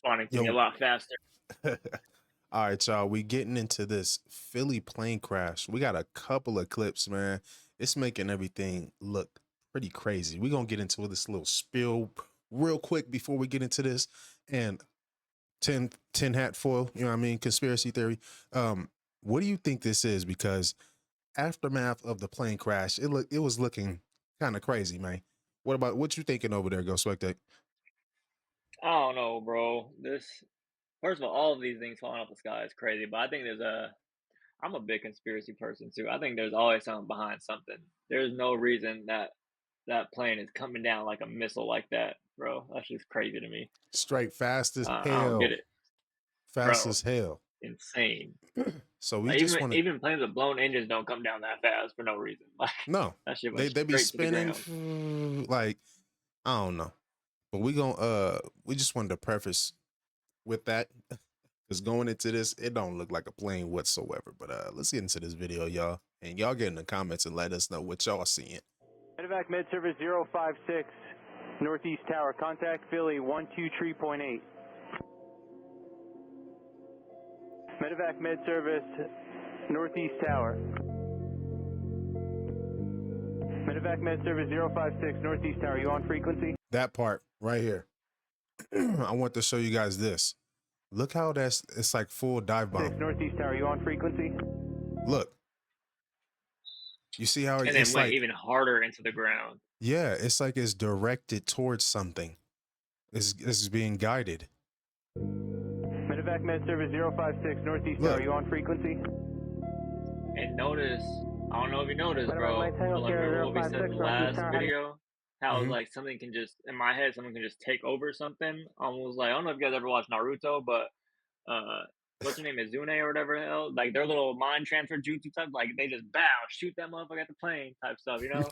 responding to me a Yo, lot faster. all right, y'all. We getting into this Philly plane crash. We got a couple of clips, man. It's making everything look pretty crazy. We're gonna get into this little spill real quick before we get into this. And tin hat foil, you know what I mean? Conspiracy theory. What do you think this is? Because aftermath of the plane crash, it was looking kind of crazy, man. What you thinking over there, Ghost Spectate? I don't know, bro. This First of all of these things falling out the sky is crazy, but I think I'm a big conspiracy person too. I think there's always something behind something. There's no reason that that plane is coming down like a missile like that, bro. That's just crazy to me. Straight fast as I don't get hell. it, Fast bro. as hell. Insane. So we Like just want to even planes with blown engines don't come down that fast for no reason. Like no. that shit went They be straight to the spinning ground. like I don't know. But we just wanted to preface with that because going into this, it don't look like a plane whatsoever. But let's get into this video, y'all. And y'all get in the comments and let us know what y'all seeing. Medevac Med Service 056, Northeast Tower. Contact Philly 123.8. Medevac Med Service, Northeast Tower. Medevac Med Service 056, Northeast Tower. You on frequency? That part right here. I want to show you guys this. Look how it's like full dive bomb. Northeast Tower. You on frequency? Look. You see how And then it's went like, even harder into the ground. yeah, it's like it's directed towards something. It's being guided. Medevac Med Service 056, Northeast Tower. You on frequency? And notice, I don't know if you noticed, bro, but like remember what we said in the last video? How like something can just, in my head, someone can just take over something. Almost like, I don't know if you guys ever watched Naruto, but what's her name, Izune or whatever the hell? Like their little mind transfer jutsu type, like they just bow, shoot that motherfucker at the plane type stuff, you know?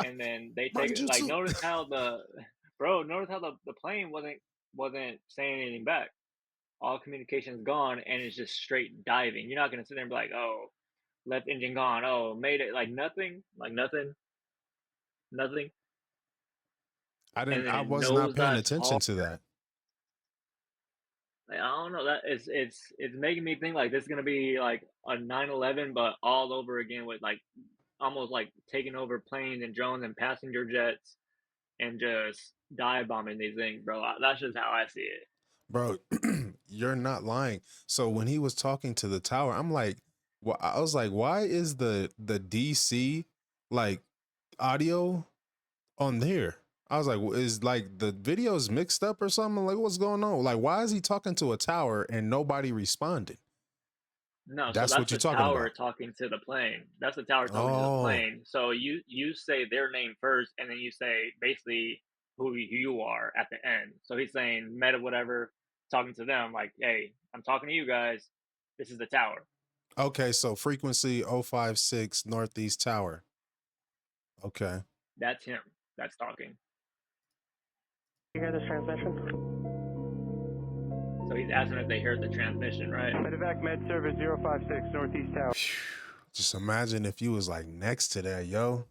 And then they take it, like Manjutsu. notice how notice how the plane wasn't saying anything back. All communication's gone and it's just straight diving. You're not gonna sit there and be like, oh, left engine gone. Oh, made it. Like nothing. Like nothing. Nothing. And then I it was not paying nosedives attention hard. to that. Like, I don't know. That it's making me think like this is gonna be like a 9/11, but all over again with like almost like taking over planes and drones and passenger jets and just dive bombing these things, bro. That's just how I see it. Bro, you're not lying. So when he was talking to the tower, I'm like, I was like, why is the DC like audio on there? I was like, is like the video's mixed up or something? Like, what's going on? Like, why is he talking to a tower and nobody responded? No, so That's that's what you're the talking tower about. talking to the plane. That's the tower talking to the Oh, plane. So you say their name first, and then you say basically who you are at the end. So he's saying meta whatever, talking to them like, hey, I'm talking to you guys. This is the tower. okay. So frequency 056 Northeast Tower. Okay. That's him. That's talking. You hear this transmission? So he's asking if they heard the transmission, right? Medevac Med Service 056, Northeast Tower. Just imagine if you was like next to that, yo.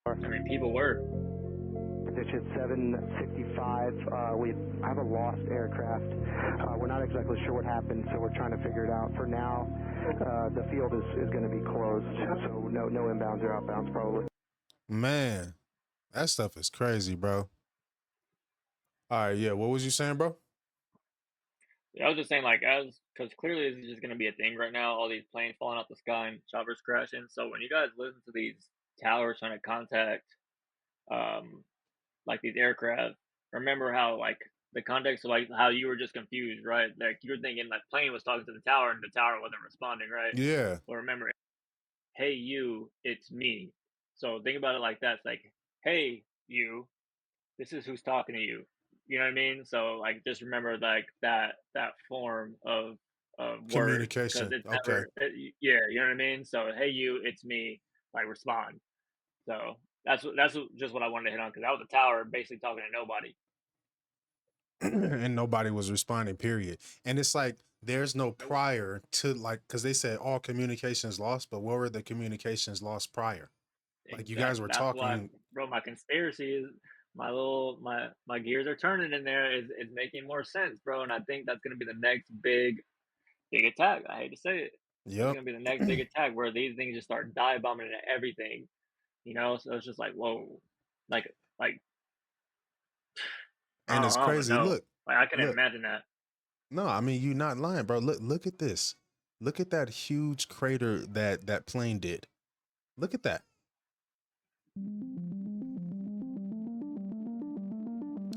I mean, people were. Digit 765. We have a lost aircraft. We're not exactly sure what happened, so we're trying to figure it out. For now, the field is going to be closed, so no inbounds or outbounds probably. Man, that stuff is crazy, bro. All right, yeah. What was you saying, bro? Yeah, I was just saying, like, because clearly this is just going to be a thing right now. All these planes falling out the sky and choppers crashing. So when you guys listen to these towers trying to contact, um, like these aircraft, remember how like the context of like how you were just confused, right? Like you were thinking like plane was talking to the tower and the tower wasn't responding, right? Yeah. Well, remember, hey you, it's me. So think about it like that. It's like, hey you, this is who's talking to you. You know what I mean? So like just remember like that form of words because Communication. it's Okay. yeah, you know what I mean? So hey you, it's me, like respond. So just what I wanted to hit on because that was a tower basically talking to nobody. And nobody was responding, period. And it's like there's no prior to like because they said all communications lost, but what were the communications lost prior? Like you guys Exactly. were That's why, talking. bro. My conspiracy is my gears are turning in there. Is making more sense, bro. And I think that's gonna be the next big attack. I hate to say it. It's Yep. gonna be the next big attack where these things just start dive bombing into everything. You know, so it's just like whoa, like And it's I don't even crazy. know. Look, Like I couldn't look. imagine that. No, I mean you're not lying, bro. Look at this. Look at that huge crater that plane did. Look at that.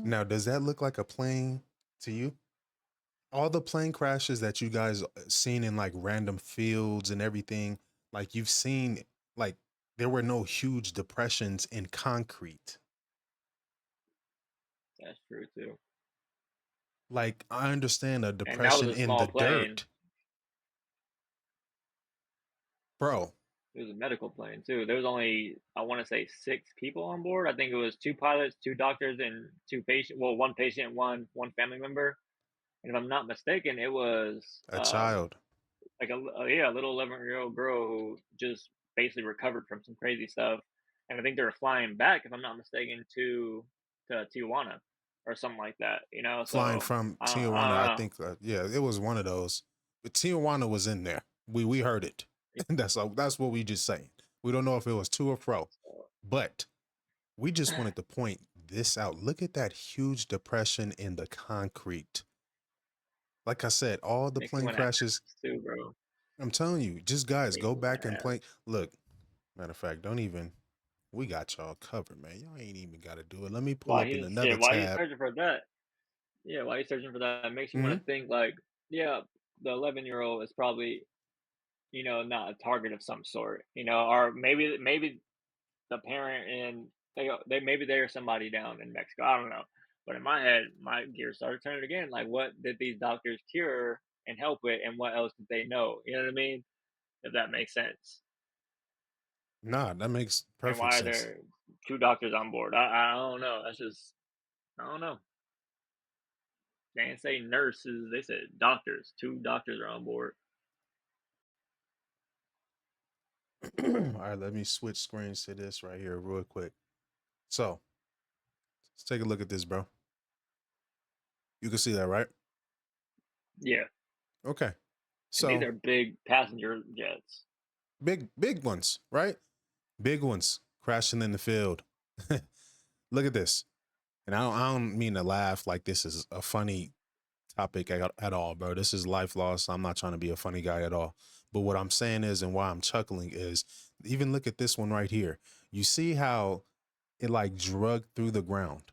Now, does that look like a plane to you? All the plane crashes that you guys seen in like random fields and everything, like you've seen, like there were no huge depressions in concrete. That's true too. Like I understand a And that was depression a in small the plane. dirt, bro. It was a medical plane too. There was only I want to say 6 people on board. I think it was 2 pilots, 2 doctors, and 2 patient. Well, 1 patient, one family member. And if I'm not mistaken, it was A child. like yeah, a little 11-year-old girl who just basically recovered from some crazy stuff. And I think they were flying back, if I'm not mistaken, to Tijuana or something like that. You know, Flying so from I Tijuana. don't I know. think, yeah, it was one of those. But Tijuana was in there. We heard it. That's what we just saying. We don't know if it was to or fro, but we just wanted to point this out. Look at that huge depression in the concrete. Like I said, all the Makes me plane want to have crashes. too, bro. I'm telling you, just guys, Makes go me want back to and have. play. Look, matter of fact, don't even. We got y'all covered, man. Y'all ain't even got to do it. Let me pull Why up in you another shit? Why you tab. searching for that? Yeah, why you searching for that? It makes you Hmm. want to think like, yeah, the 11-year-old is probably not a target of some sort, or maybe the parent and they maybe they're somebody down in Mexico. I don't know. But in my head, my gears started turning again. Like, what did these doctors cure and help with, and what else did they know? You know what I mean? If that makes sense. Nah, that makes And perfect why are sense. there 2 doctors on board? I don't know. That's just I don't know. They didn't say nurses. They said doctors. 2 doctors are on board. All right, let me switch screens to this right here real quick. So let's take a look at this, bro. You can see that, right? Yeah, Okay. and these So are big passenger jets. big ones, right? Big ones crashing in the field. Look at this. And I don't mean to laugh like this is a funny topic at all, bro. This is life loss. I'm not trying to be a funny guy at all. But what I'm saying is, and why I'm chuckling is, even look at this one right here. You see how it like drug through the ground.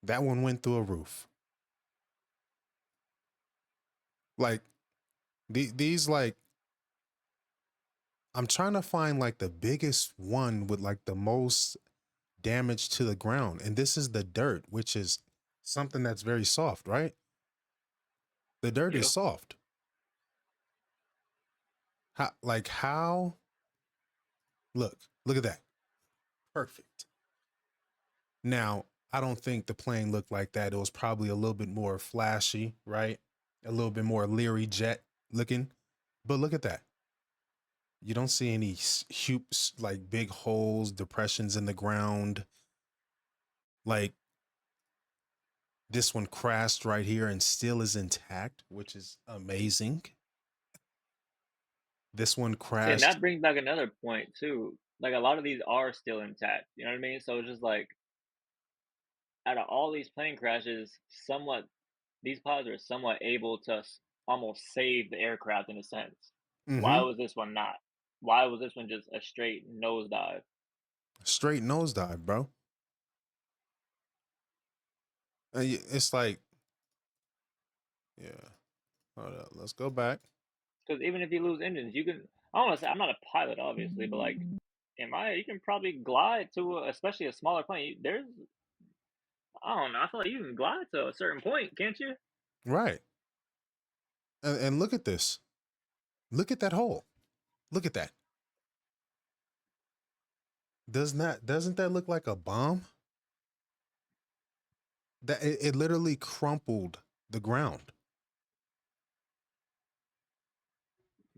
That one went through a roof. Like these like I'm trying to find like the biggest one with like the most damage to the ground. And this is the dirt, which is something that's very soft, right? The dirt is Yeah. soft. How look at that. Perfect. Now, I don't think the plane looked like that. It was probably a little bit more flashy, right? A little bit more Leary jet looking. But look at that. You don't see any huge, like big holes, depressions in the ground. Like this one crashed right here and still is intact, which is amazing. This one See, and crashed. that brings back another point too. Like a lot of these are still intact. You know what I mean? So it's just like out of all these plane crashes, somewhat these pilots are somewhat able to almost save the aircraft in a sense. Why Mm-hmm. was this one not? Why was this one just a straight nosedive? Straight nosedive, bro. It's like, yeah. Hold up. Let's go back. Because even if you lose engines, you can. I don't want to say I'm not a pilot, obviously, but like, you can probably glide to, especially a smaller plane. There's, I don't know. I feel like you can glide to a certain point, can't you? Right. And look at this. Look at that hole. Look at that. Doesn't that look like a bomb? That it literally crumpled the ground.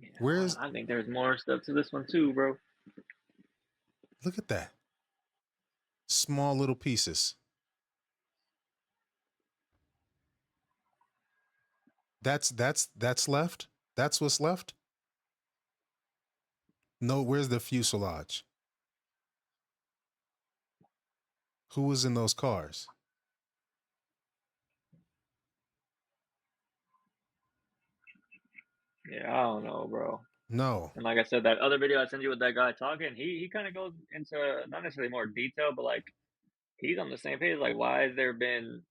Yeah, Where's I think there's more stuff to this one too, bro. Look at that. Small little pieces. That's left? That's what's left? No, where's the fuselage? Who was in those cars? Yeah, I don't know, bro. No. And like I said, that other video I sent you with that guy talking, he kind of goes into not necessarily more detail, but like he's on the same page. Like, why has there been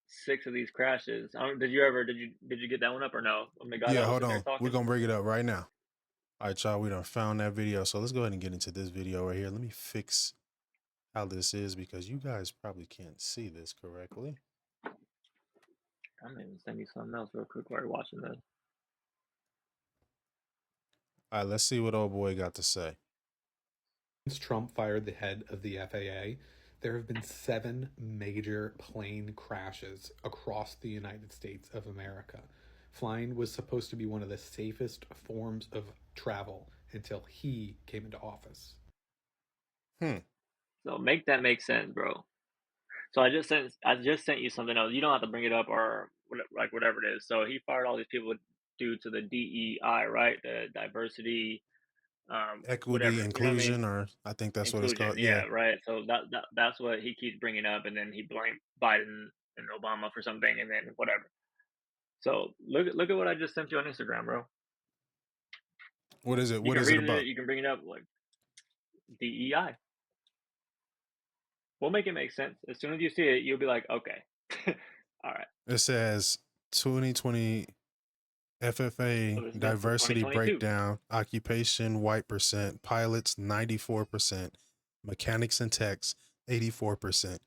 6 of these crashes? I don't, did you get that one up or no? When the guy Yeah, that was hold sitting there on. We're talking. gonna bring it up right now. All right, y'all, we done found that video. So let's go ahead and get into this video right here. Let me fix how this is because you guys probably can't see this correctly. I'm gonna send you something else real quick while you're watching this. All right, let's see what old boy got to say. Since Trump fired the head of the FAA, there have been 7 major plane crashes across the United States of America. Flying was supposed to be one of the safest forms of travel until he came into office. So make that make sense, bro. So I just sent you something else. You don't have to bring it up or like whatever it is. So he fired all these people due to the DEI, right? The diversity, Equity, whatever. You know what I mean? inclusion, or I think that's what it's Inclusion, called. yeah, Yeah. right. So that's what he keeps bringing up, and then he blamed Biden and Obama for something, and then whatever. So look at what I just sent you on Instagram, bro. What is it? You What can is it read it. about? You can bring it up like DEI. We'll make it make sense. As soon as you see it, you'll be like, okay, all right. It says 2020 So FFA this is meant for diversity 2022. breakdown, occupation white percent, pilots 94%, mechanics and techs 84%,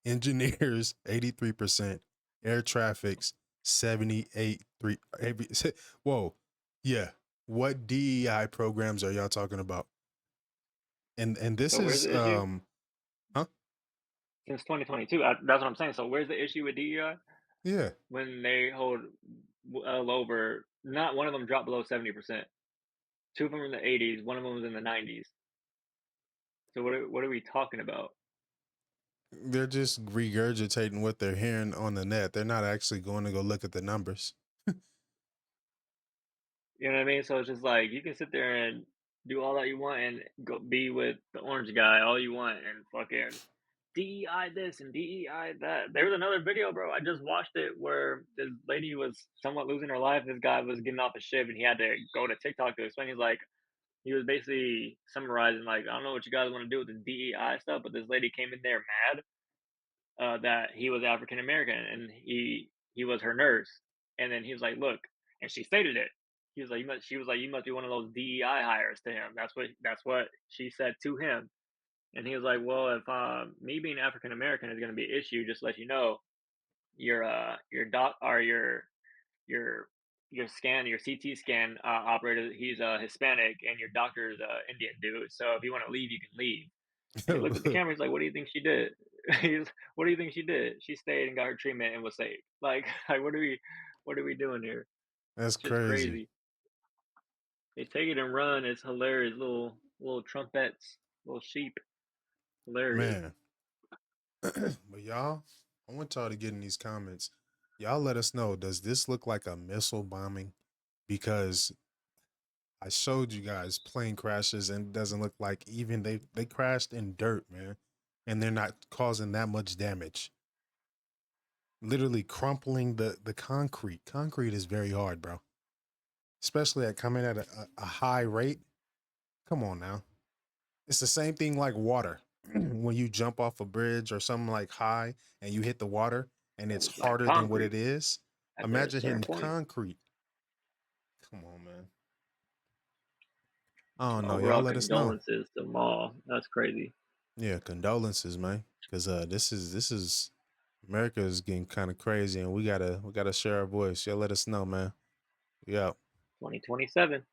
engineers 83%, air traffics 78 3 every whoa. Yeah. What DEI programs are y'all talking about? And this So where's is the issue? huh? Since 2022, that's what I'm saying. So where's the issue with DEI? Yeah. When they hold well over, not one of them dropped below 70%. Two of them were in the 80s. One of them was in the 90s. So what are we talking about? They're just regurgitating what they're hearing on the net. They're not actually going to go look at the numbers. You know what I mean? So it's just like you can sit there and do all that you want and go be with the orange guy all you want and fucking DEI this and DEI that. There was another video, bro. I just watched it where this lady was somewhat losing her life. This guy was getting off a ship and he had to go to TikTok to explain. He's like, he was basically summarizing like, I don't know what you guys want to do with the DEI stuff, but this lady came in there mad that he was African American and he was her nurse. And then he was like, "Look," and she stated it. He was like, "You must." She was like, "You must be one of those DEI hires to him." That's what she said to him. And he was like, "Well, if me being African American is going to be an issue, just let you know, your doc or your your scan, your CT scan operator, he's Hispanic, and your doctor's Indian dude. So if you want to leave, you can leave." And he looked at the camera. He's like, "What do you think she did?" He's, "What do you think she did? She stayed and got her treatment and was saved." Like what are we doing here? That's Just crazy. crazy. They take it and run. It's hilarious. Little trumpets, little sheep. Hilarious. Man. But y'all, I want y'all to get in these comments. Y'all let us know, does this look like a missile bombing? Because I showed you guys plane crashes and it doesn't look like even they crashed in dirt, man. And they're not causing that much damage. Literally crumpling the concrete. Concrete is very hard, bro. Especially at coming at a high rate. Come on now. It's the same thing like water. When you jump off a bridge or something like high and you hit the water and it's Like harder than what concrete it is. at a Imagine certain hitting point. concrete. Come on, man. I don't know. Y'all Overall let us know. condolences to Maul. That's crazy. Yeah, condolences, man. Cause this is America is getting kind of crazy and we gotta share our voice. Y'all let us know, man. We out. 2027.